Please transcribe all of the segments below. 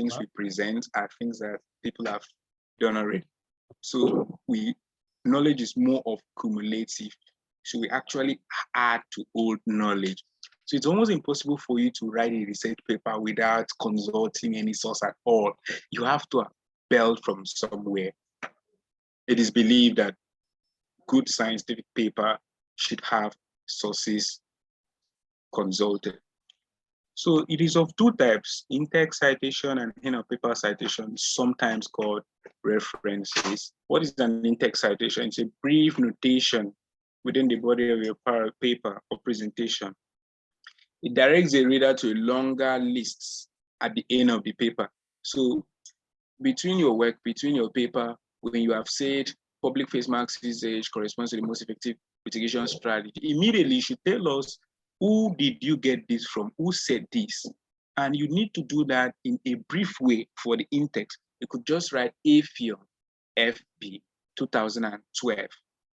things we present are things that people have done already. So knowledge is more of cumulative. So we actually add to old knowledge. So it's almost impossible for you to write a research paper without consulting any source at all. You have to build from somewhere. It is believed that good scientific paper should have sources consulted. So it is of two types, in-text citation and in-paper citation, sometimes called references. What is an in-text citation? It's a brief notation within the body of your paper or presentation. It directs the reader to a longer list at the end of the paper. So between your work, between your paper, when you have said public face mask usage corresponds to the most effective mitigation strategy, immediately you should tell us, who did you get this from? Who said this? And you need to do that in a brief way for the in-text. You could just write Effiong, FB 2012,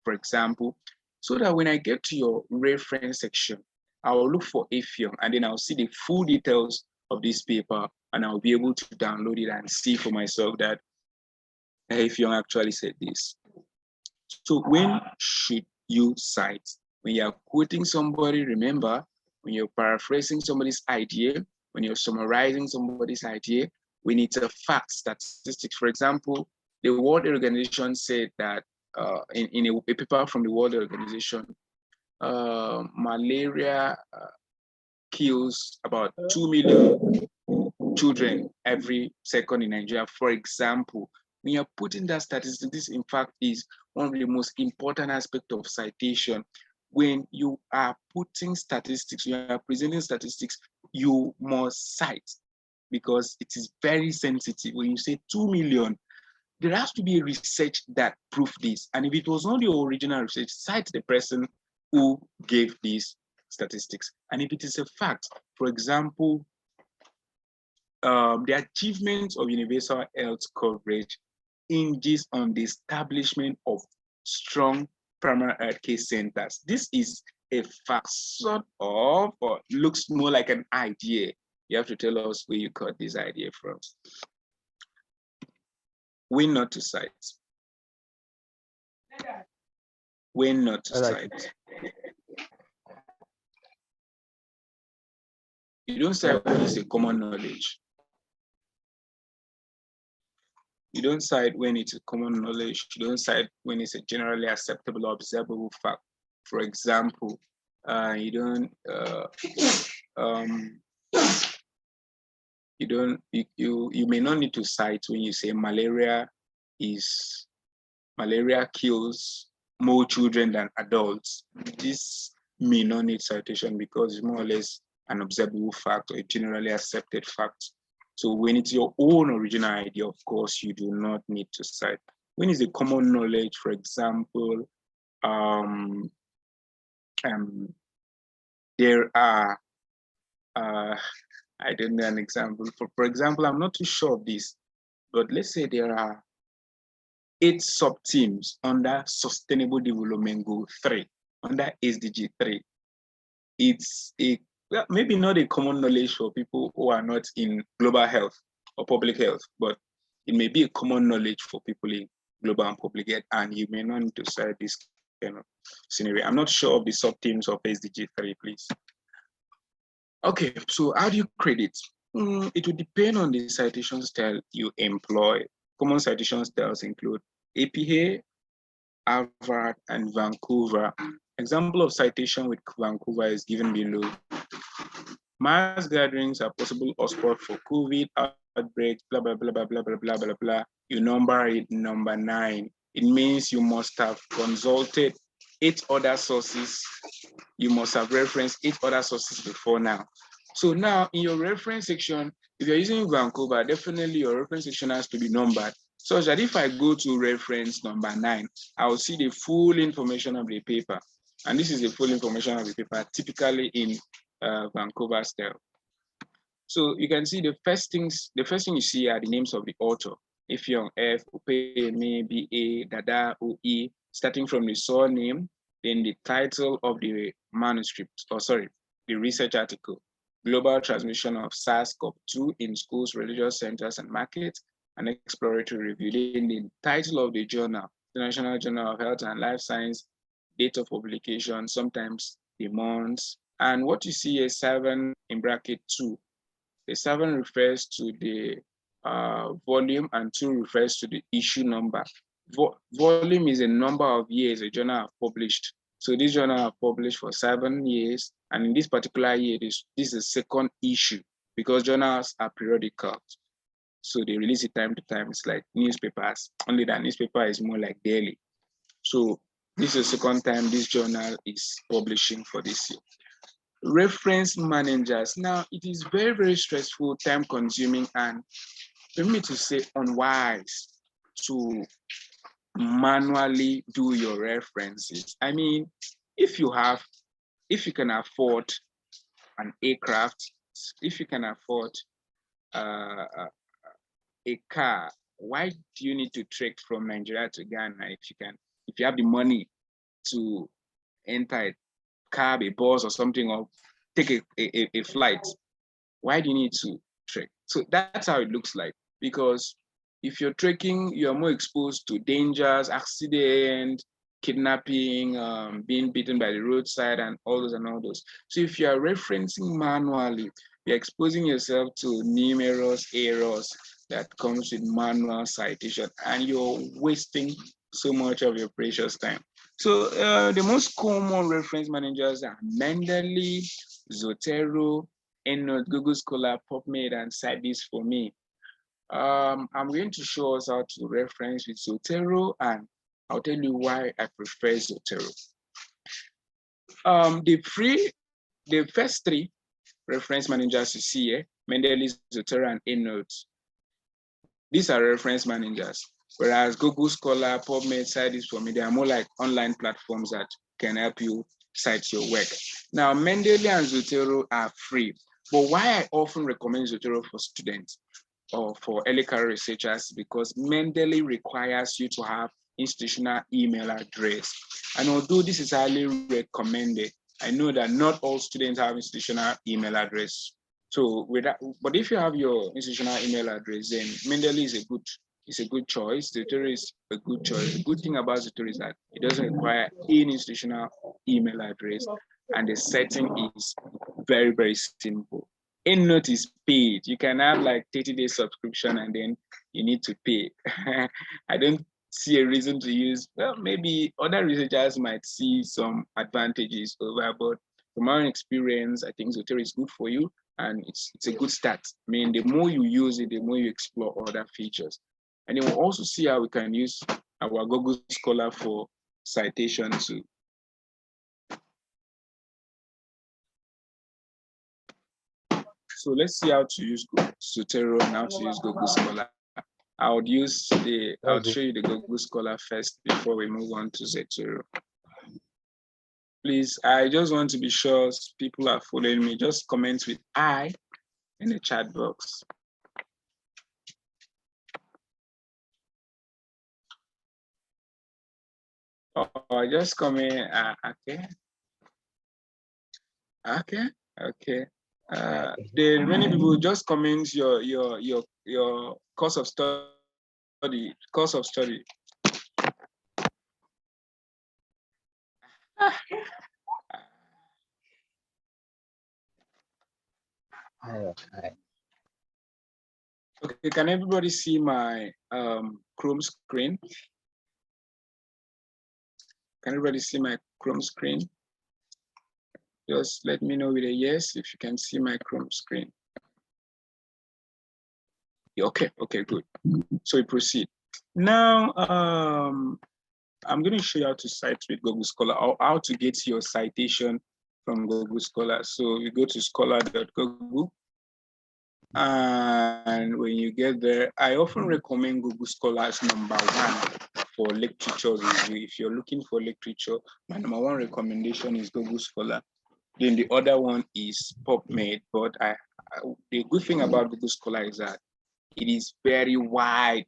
for example, so that when I get to your reference section, I will look for Effiong and then I'll see the full details of this paper and I'll be able to download it and see for myself that Effiong actually said this. So when should you cite? When you're quoting somebody, remember, when you're paraphrasing somebody's idea, when you're summarizing somebody's idea, we need to fact statistics. For example, the World Organization said that in a paper from the World Organization, malaria kills about 2 million children every second in Nigeria, for example. When you're putting that statistic, this in fact is one of the most important aspects of citation. When you are putting statistics, you are presenting statistics, you must cite because it is very sensitive. When you say 2 million, there has to be a research that proves this. And if it was not the original research, cite the person who gave these statistics. And if it is a fact, for example, the achievement of universal health coverage hinges on the establishment of strong primary health care centers. This is a fact, sort of, or looks more like an idea. You have to tell us where you got this idea from. When not to cite. When not to cite. You don't cite when it's a common knowledge. You don't cite when it's a common knowledge. You don't cite when it's a generally acceptable or observable fact. For example, you may not need to cite when you say malaria kills more children than adults. This may not need citation because it's more or less an observable fact or a generally accepted fact. So when it's your own original idea, of course, you do not need to cite. When it's a common knowledge, for example, there are, I don't know an example. For example, I'm not too sure of this, but let's say there are 8 sub-teams under Sustainable Development Goal 3, under SDG 3. It's maybe not a common knowledge for people who are not in global health or public health, but it may be a common knowledge for people in global and public health, and you may not need to cite this kind of scenario. I'm not sure of the sub-teams of SDG 3, please. Okay, so how do you create it? It will depend on the citation style you employ. Common citation styles include APA, Harvard, and Vancouver. Example of citation with Vancouver is given below. Mass gatherings are possible hotspot for COVID outbreaks, blah, blah, blah, blah, blah, blah, blah, blah, blah. You number it number 9. It means you must have consulted 8 other sources. You must have referenced 8 other sources before now. So now in your reference section, if you're using Vancouver, definitely your reference section has to be numbered, such that if I go to reference number 9, I will see the full information of the paper. And this is the full information of the paper, typically in Vancouver style. So you can see the first thing you see are the names of the author. Effiong, F, Upe, Me, B-A, Dada, O-E, starting from the surname, then the title of the manuscript, or sorry, the research article. global transmission of SARS-CoV-2 in schools, religious centers, and markets, an exploratory review. Then the title of the journal, the National Journal of Health and Life Science, date of publication, sometimes the months. And what you see is 7 in bracket 2. The 7 refers to the volume and 2 refers to the issue number. Volume is a number of years a journal have published. So this journal have published for 7 years, and in this particular year, this is the second issue because journals are periodical. So they release it time to time. It's like newspapers, only that newspaper is more like daily. So this is the second time this journal is publishing for this year. Reference managers. Now, it is very, very stressful, time consuming, and for me to say unwise to manually do your references. I mean, if you can afford an aircraft, if you can afford a car, why do you need to trek from Nigeria to Ghana if you have the money to enter a cab, a bus or something, or take a flight? Why do you need to trek? So that's how it looks like, because if you're trekking, you're more exposed to dangers, accident, kidnapping, being beaten by the roadside, and all those. So if you're referencing manually, you're exposing yourself to numerous errors that comes with manual citation, and you're wasting so much of your precious time. So the most common reference managers are Mendeley, Zotero, EndNote, Google Scholar, PubMed, and CITE for me. I'm going to show us how to reference with Zotero, and I'll tell you why I prefer Zotero. The first 3 reference managers you see here, Mendeley, Zotero, and EndNote. These are reference managers, whereas Google Scholar, PubMed, CITE for me, they are more like online platforms that can help you cite your work. Now, Mendeley and Zotero are free, but why I often recommend Zotero for students or for early career researchers, because Mendeley requires you to have institutional email address. And although this is highly recommended, I know that not all students have institutional email address. So with that, but if you have your institutional email address, then Mendeley is a good choice. Zotero is a good choice. The good thing about Zotero is that it doesn't require any institutional email address, and the setting is very, very simple. EndNote is paid. You can have like 30-day subscription and then you need to pay. I don't see a reason to use, well, maybe other researchers might see some advantages over, but from my own experience, I think Zotero is good for you, and it's a good start. I mean, the more you use it, the more you explore other features. And then we'll also see how we can use our Google Scholar for citation too. So let's see how to use Zotero and how to use Google Scholar. I'll show you the Google Scholar first before we move on to Zotero. Please, I just want to be sure people are following me. Just comment with I in the chat box. Oh, just comment. Okay. Okay. The many people just comment your course of study. Hi. Okay, can everybody see my Chrome screen? Can everybody see my Chrome screen? Just let me know with a yes if you can see my Chrome screen. Okay, good. So we proceed. Now, I'm going to show you how to cite with Google Scholar, or how to get your citation from Google Scholar. So you go to scholar.google, and when you get there, I often recommend Google Scholar as #1 for literature review. If you're looking for literature, my #1 recommendation is Google Scholar. Then the other one is PubMed. But the good thing about Google Scholar is that it is very wide.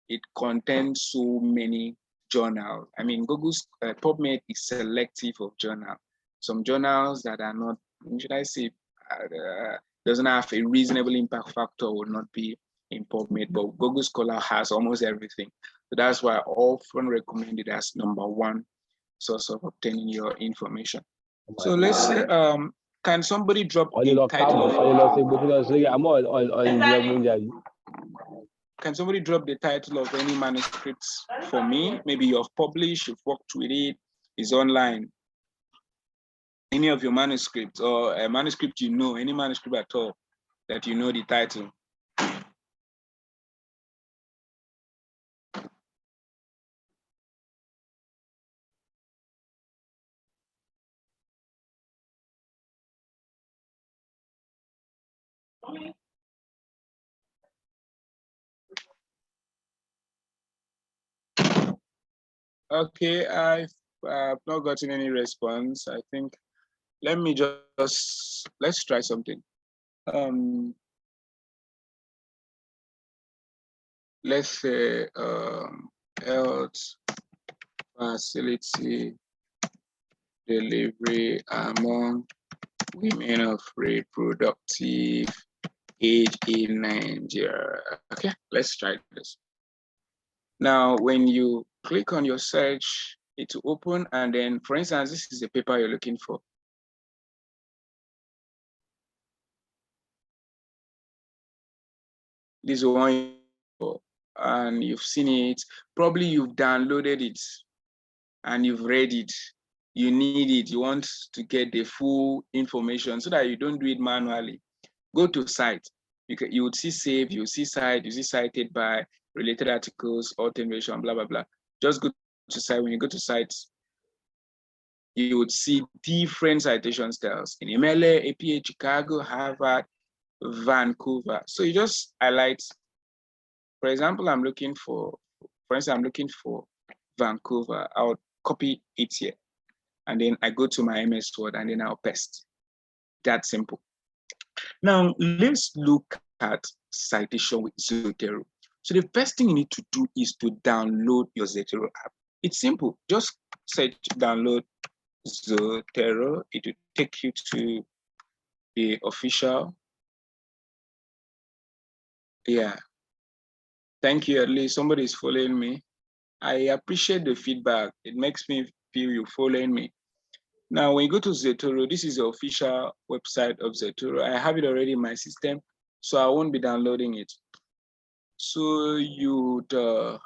It contains so many journals. I mean, Google's PubMed is selective of journals. Some journals that are not, should I say, doesn't have a reasonable impact factor will not be in PubMed, but Google Scholar has almost everything. So that's why I often recommend it as #1 source of obtaining your information. So let's say, can somebody drop the title? Can somebody drop the title of any manuscripts for me? Maybe you've published, you've worked with it, it's online. Any of your manuscripts or a manuscript you know, any manuscript at all that you know the title. Okay, I've not gotten any response. I think, let me just, let's try something. Let's say health facility delivery among women of reproductive age in Nigeria. Okay, let's try this. Now, when you click on your search, it will open, and then, for instance, this is the paper you're looking for. This one, and you've seen it. Probably you've downloaded it and you've read it. You need it. You want to get the full information so that you don't do it manually. Go to CITE. You would see save, you see CITE, you see cited by, related articles, automation, blah, blah, blah. Just go to CITE. When you go to CITE, you would see different citation styles in MLA, APA, Chicago, Harvard, Vancouver. So you just highlight, for example, I'm looking for Vancouver. I'll copy it here. And then I go to my MS Word and then I'll paste. That simple. Now, let's look at citation with Zotero. So the first thing you need to do is to download your Zotero app. It's simple. Just search download Zotero. It will take you to the official. Yeah. Thank you, at least somebody is following me. I appreciate the feedback. It makes me feel you're following me. Now, when you go to Zotero, this is the official website of Zotero. I have it already in my system, so I won't be downloading it. So you'd download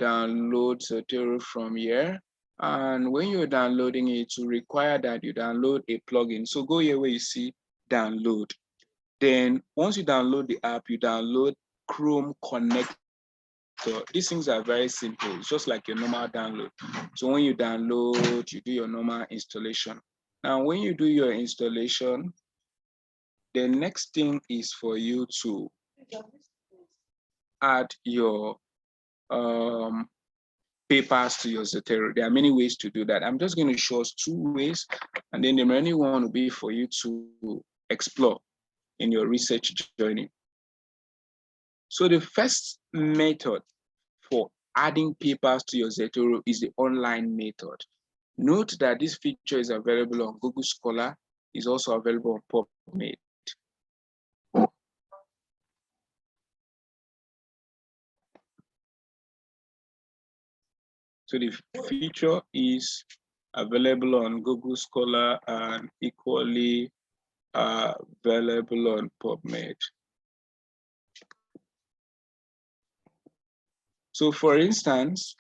Zotero from here. And when you're downloading it, to require that you download a plugin. So go here where you see download. Then once you download the app, you download Chrome Connect. So these things are very simple. It's just like your normal download. So when you download, you do your normal installation. Now, when you do your installation, the next thing is for you to add your papers to your Zotero. There are many ways to do that. I'm just going to show us 2 ways, and then the remaining one will be for you to explore in your research journey. So the first method for adding papers to your Zotero is the online method. Note that this feature is available on Google Scholar, is also available on PubMed. So the feature is available on Google Scholar and equally available on PubMed. So for instance,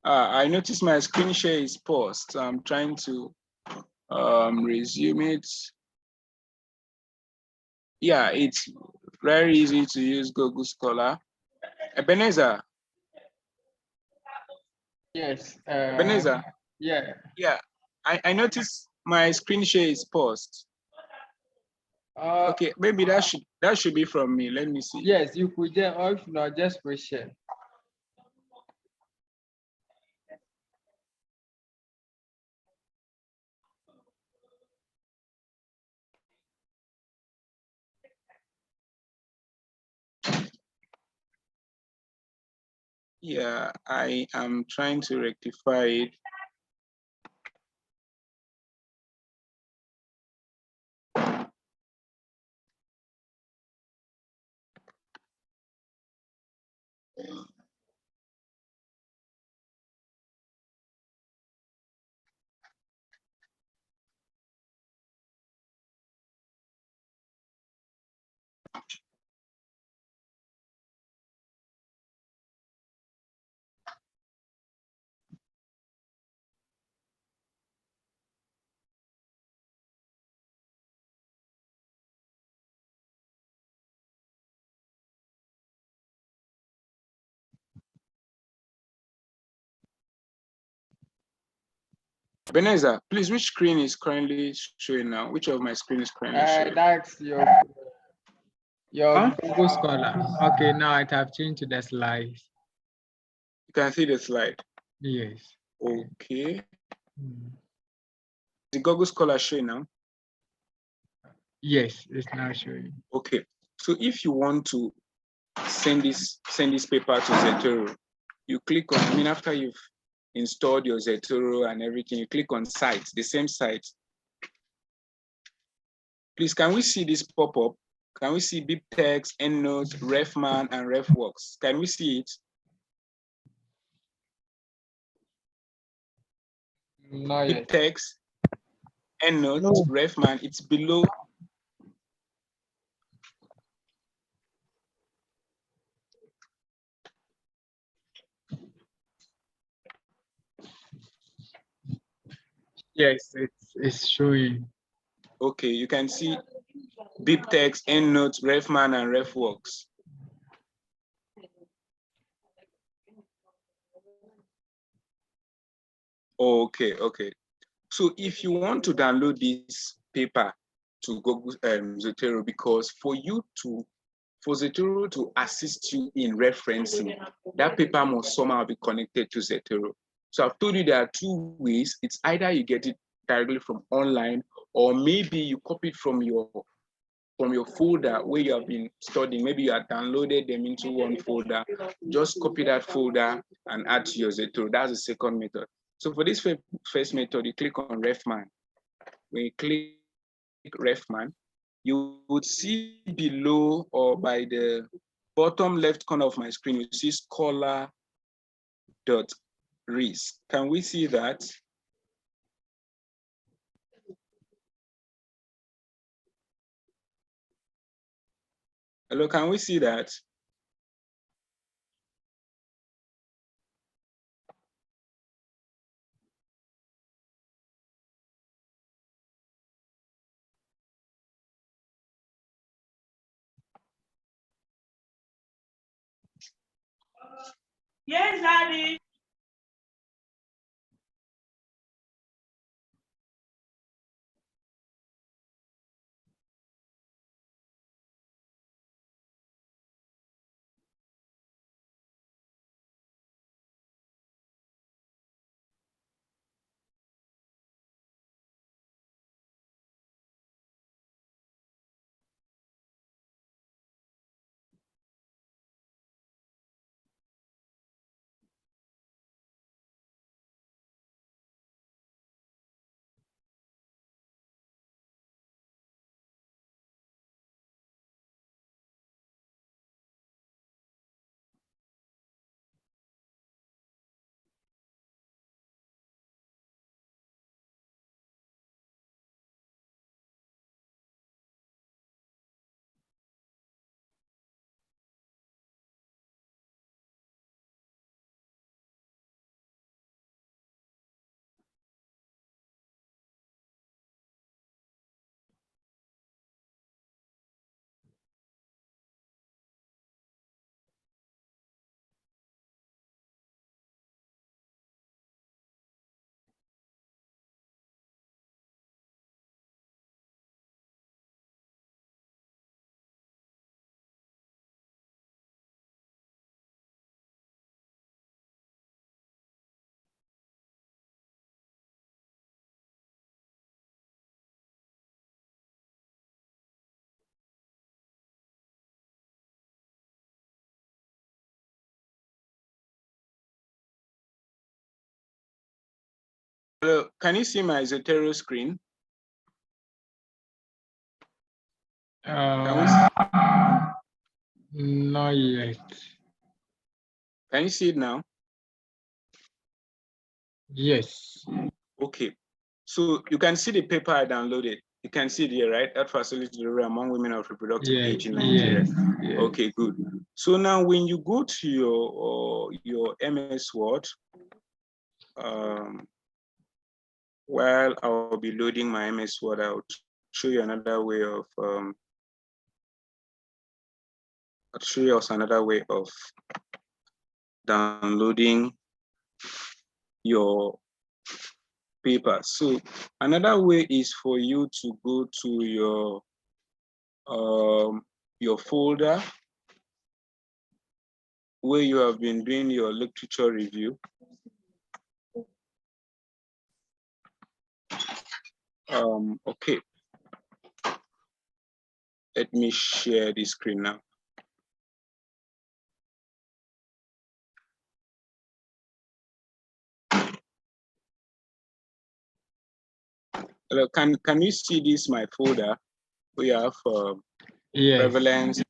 I noticed my screen share is paused. So I'm trying to resume it. Yeah, it's very easy to use Google Scholar. Ebenezer. Yes. Ebenezer. Yeah. Yeah, I noticed my screen share is paused. Okay, maybe that should be from me. Let me see. Yes, you could just, or if not, just reshare. Yeah, I am trying to rectify it. Beneza, please, which screen is currently showing now? Which of my screen is currently showing? That's your Huh? Google Scholar. Okay, now it have changed to the slides. You can see the slide. Yes. Okay. The Google Scholar showing now? Yes, it's now showing. Okay. So if you want to send this paper to Zotero, you click on, after you've installed your Zotero and everything, you click on site, the same site. Please, can we see this pop up? Can we see BibTeX, EndNote, RefMan, and RefWorks? Can we see it? Not yet. BibTeX, EndNote, No. RefMan, it's below. Yes, it's showing. Okay, you can see BibTeX, EndNote, RefMan, and RefWorks. Okay, okay. So if you want to download this paper to Google Zotero, because for Zotero to assist you in referencing, that paper must somehow be connected to Zotero. So I've told you there are two ways. It's either you get it directly from online, or maybe you copy it from your folder where you have been studying. Maybe you have downloaded them into one folder. Just copy that folder and add to your Zotero. That's the second method. So for this first method, you click on RefMan. When you click RefMan, you would see below or by the bottom left corner of my screen, you see scholar.ris. Can we see that? Hello, can we see that? Yes, Daddy. Hello, can you see my Zotero screen? Can we not yet. Can you see it now? Yes. Okay. So you can see the paper I downloaded. You can see it here, right? Health facility delivery among women of reproductive age in Nigeria. Yes. Okay, good. So now when you go to your MS Word, while I'll be loading my MS Word, I'll show you another way of I'll show you also another way of downloading your paper. So another way is for you to go to your folder where you have been doing your literature review. Okay. Let me share the screen now. Hello, can you see this, my folder? We have Yes. prevalence.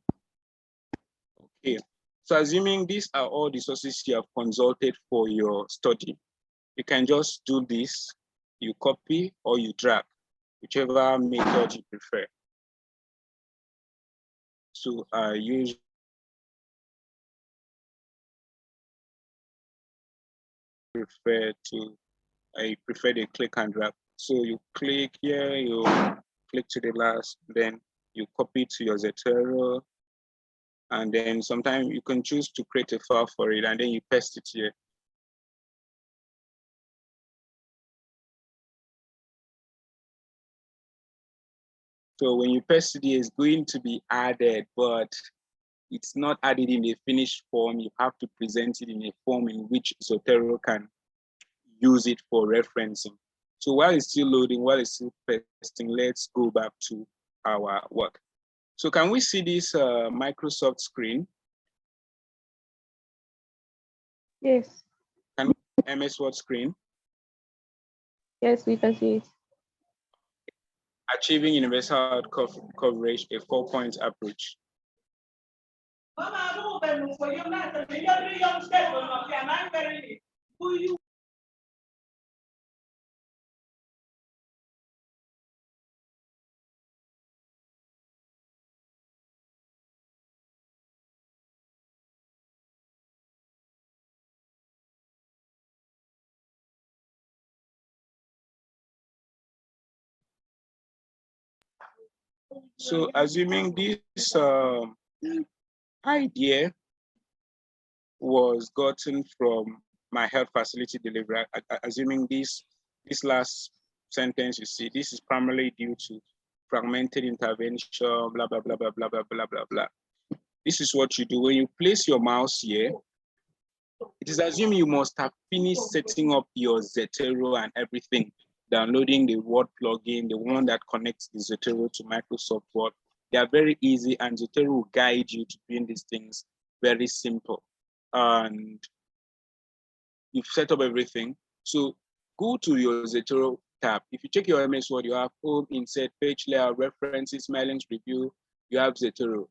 Okay. So assuming these are all the sources you have consulted for your study, you can just do this, you copy or you drag, whichever method you prefer. So I use I prefer the click and drag. So you click here, you click to the last, then you copy to your Zotero, and then sometimes you can choose to create a file for it, and then you paste it here. So when you paste it here, it's going to be added, but it's not added in a finished form. You have to present it in a form in which Zotero can use it for referencing. So while it's still loading, while it's still pasting, let's go back to our work. So can we see this Microsoft screen? Yes. Can we see MS Word screen? Yes, we can see it. Achieving universal coverage, a 4-point approach. So assuming this idea was gotten from my health facility delivery, assuming this last sentence you see, this is primarily due to fragmented intervention, blah, blah, blah, blah, blah, blah, blah, blah, blah. This is what you do. When you place your mouse here, it is assumed you must have finished setting up your Zotero and everything, downloading the Word plugin, the one that connects the Zotero to Microsoft Word. They are very easy, and Zotero will guide you to doing these things very simple. And you've set up everything. So go to your Zotero tab. If you check your MS Word, you have home, insert, page layout, references, mailings, review, you have Zotero.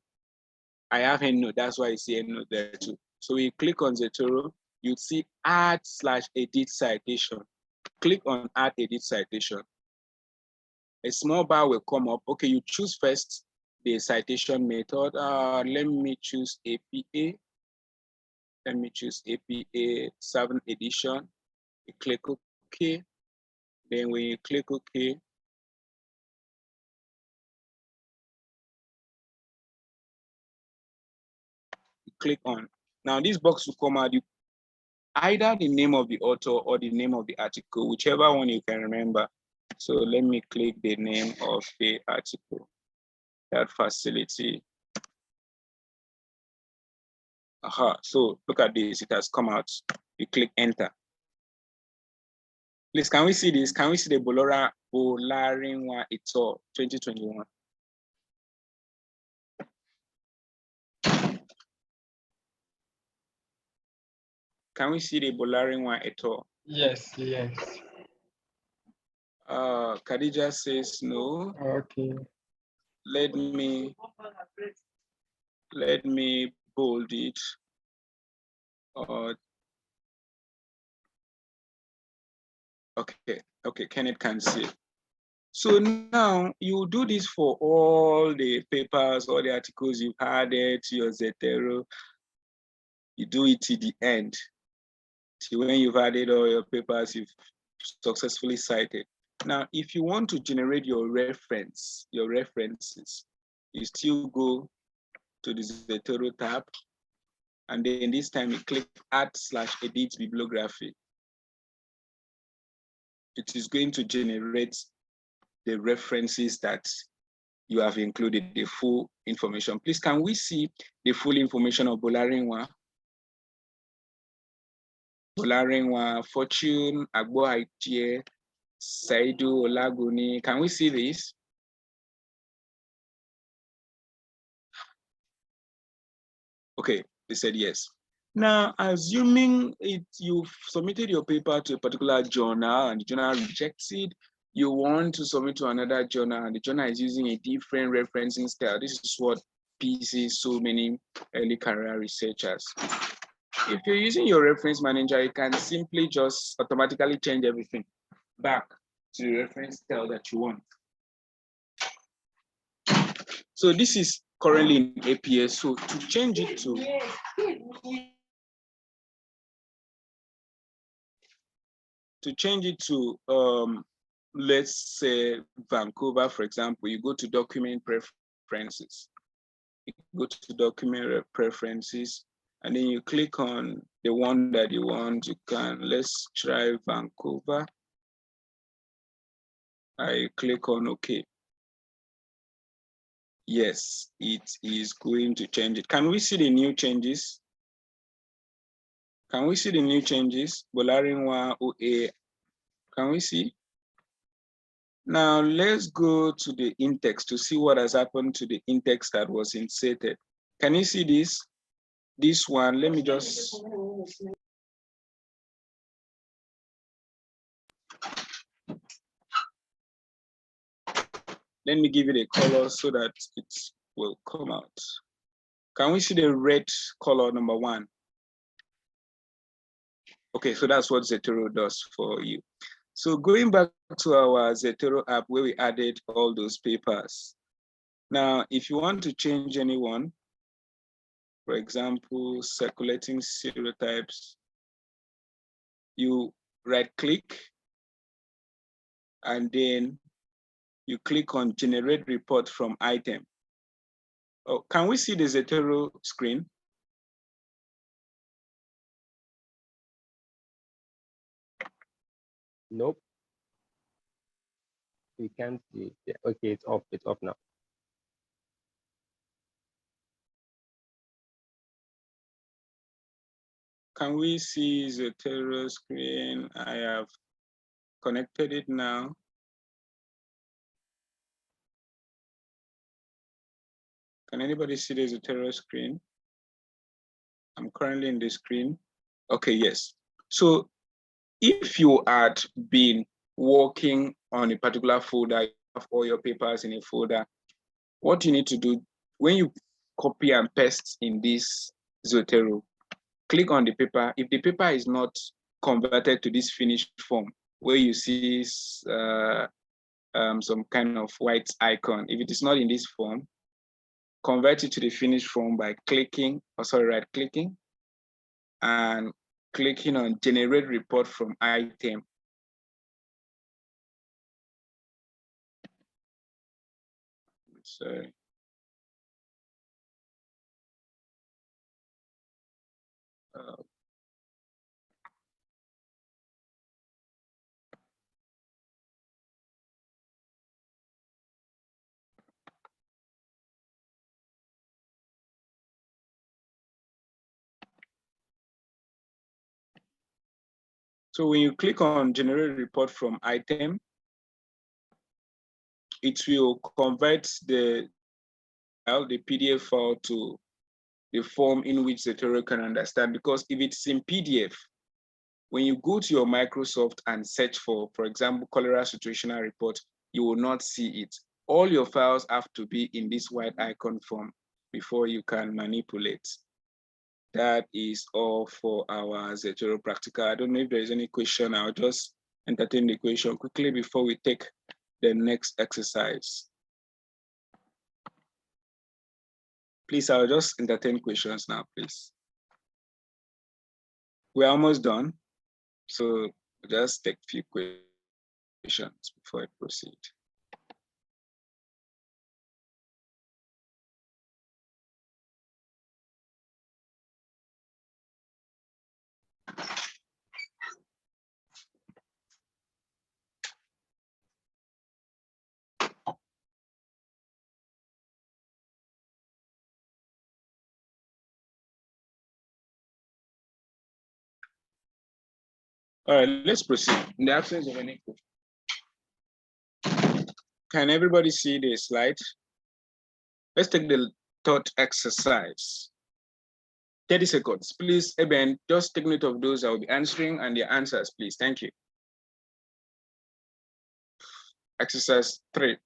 I have EndNote, that's why I see EndNote there too. So you click on Zotero, you see add/edit citation. Click on add edit citation. A small bar will come up. Okay, you choose first the citation method. Let me choose APA. Let me choose APA 7th edition. You click OK. Then when you click OK, you click on. Now this box will come out. Either the name of the author or the name of the article, whichever one you can remember. So let me click the name of the article, that facility. Aha, so look at this, it has come out. You click enter. Please, can we see this? Can we see the Bolarinwa et al. 2021? Can we see the Bolarinwa et al? Yes, yes. Khadija says no. Okay. Let me bold it. Okay, Kenneth can see. So now you do this for all the papers, all the articles you've added to your Zotero. You do it to the end. Till when you've added all your papers, you've successfully cited. Now, if you want to generate your references, you still go to the Zotero tab, and then this time you click add/edit bibliography. It is going to generate the references that you have included, the full information. Please, can we see the full information of Bolarinwa? Bolarinwa, Fortune, Agbo Aitie, Saidu, Olaguni. Can we see this? Okay, they said yes. Now, assuming you've submitted your paper to a particular journal and the journal rejects it, you want to submit to another journal and the journal is using a different referencing style. This is what pieces so many early career researchers. If you're using your reference manager, you can simply just automatically change everything back to the reference style that you want. So this is currently in APS. So to change it to let's say Vancouver, for example, you go to document preferences. You go to document preferences, and then you click on the one that you want. You can, let's try Vancouver. I click on OK. Yes, it is going to change it. Can we see the new changes? Can we see the new changes? Bolarinwa OA. Can we see? Now let's go to the index to see what has happened to the index that was inserted. Can you see this? This one, let me just. Let me give it a color so that it will come out. Can we see the red color number 1? Okay, so that's what Zotero does for you. So going back to our Zotero app where we added all those papers. Now, if you want to change anyone, for example, circulating serotypes, you right-click and then you click on Generate Report from Item. Oh, can we see the Zotero screen? Nope. We can't see it. Okay, it's off. It's off now. Can we see Zotero screen? I have connected it now. Can anybody see the Zotero screen? I'm currently in the screen. Okay, yes. So if you had been working on a particular folder, you have all your papers in a folder, what you need to do, when you copy and paste in this Zotero, click on the paper. If the paper is not converted to this finished form, where you see some kind of white icon, if it is not in this form, convert it to the finished form by clicking, right-clicking, and clicking on Generate Report from Item. Sorry. So when you click on Generate Report from Item, it will convert the PDF file to the form in which Zotero can understand. Because if it's in PDF, When you go to your Microsoft and search for example, cholera situational report, you will not see it. All your files have to be in this white icon form before you can manipulate. That is all for our Zotero practical. I don't know if there is any question. I'll just entertain the question quickly before we take the next exercise. Please, I'll just entertain questions now, please. We're almost done. So just take a few questions before I proceed. All right, let's proceed. In the absence of any question. Can everybody see the slide? Let's take the thought exercise. 30 seconds. Please, Eben, just take note of those I will be answering and their answers, please. Thank you. Exercise 3.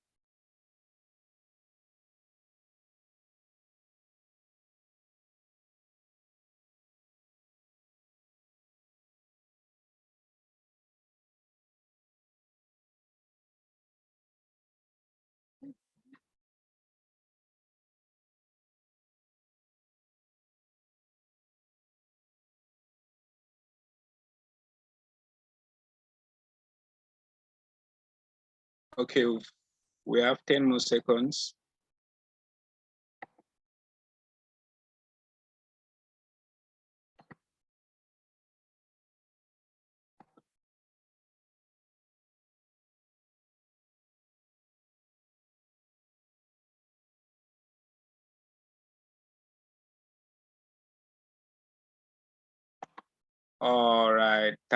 Okay, we have 10 more seconds. All right.